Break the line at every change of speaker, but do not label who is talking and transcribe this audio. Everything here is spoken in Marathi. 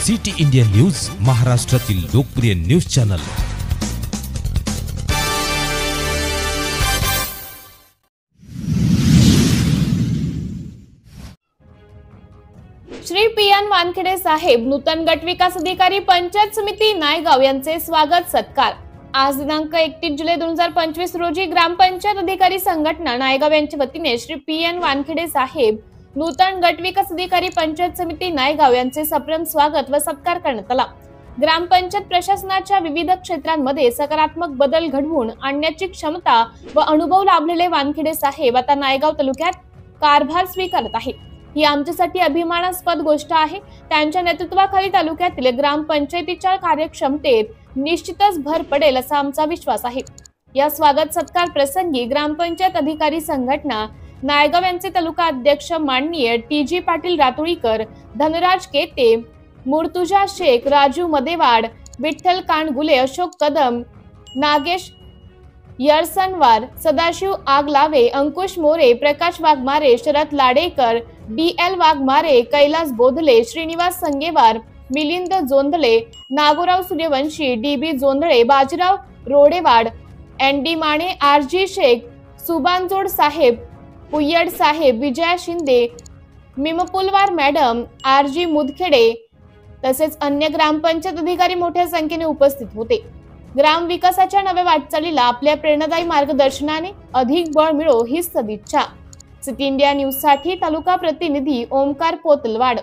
सिटी इंडिया न्यूज, महाराष्ट्रातील लोकप्रिय news channel.
Shri P N. Wankhede saheb नूतन गट विकास अधिकारी पंचायत समिती नायगाव यांचे स्वागत सत्कार। आज दिनांक 31 जुलै 2025 रोजी ग्रामपंचायत अधिकारी संघटना नायगाव यांच्या वतीने श्री पी.एन. वानखेडे साहेब नूतन गट विकास अधिकारी पंचायत समिती नायगाव यांचे सप्रम स्वागत व सत्कार करण्यात आला। ग्रामपंचायत प्रशासनाच्या विविध क्षेत्रांमध्ये सकारात्मक बदल घडवून आणण्याची क्षमता व अनुभव लाभलेले वानखेडे साहेब आता नायगाव तालुक्यात कारभार स्वीकारत आहेत। ही आमच्यासाठी अभिमानास्पद गोष्ट आहे। त्यांच्या नेतृत्वाखाली तालुक्यातील ग्रामपंचायतीच्या कार्यक्षमतेत निश्चितच भर पडेल असा आमचा विश्वास आहे। या स्वागत सत्कार प्रसंगी ग्रामपंचायत अधिकारी संघटना नायगाव यांचे तालुका अध्यक्ष माननीय T.G.. Patil Ratolikar, Dhanraj Kete, Murtuza Shaikh, Raju Madewad, Vitthal Kangule, Ashok Kadam, Nagesh Yarasanwar, Sadashiv Aglave, Ankush More, Prakash Waghmare, Sharad Ladekar, D L. Waghmare, Kailas Bodhale, Shrinivas Sangewar, Milind Jondhale, Nagorao Suryavanshi, D B. Jondhale, Bajirao Rodewad, N D. Mane, R G. Shaikh, Subanjod saheb, Puyyad saheb, Vijaya Shinde, Mimpulwar madam, R G. Mudkhede तसेच अन्य ग्रामपंचायत अधिकारी मोठ्या संख्येने उपस्थित होते। ग्राम विकासाच्या नव्या वाटचालीला आपल्या प्रेरणादायी मार्गदर्शनाने अधिक बळ मिळो हीच सदिच्छा। सिटी इंडिया न्यूज साठी तालुका प्रतिनिधी ओमकार पोतलवाड।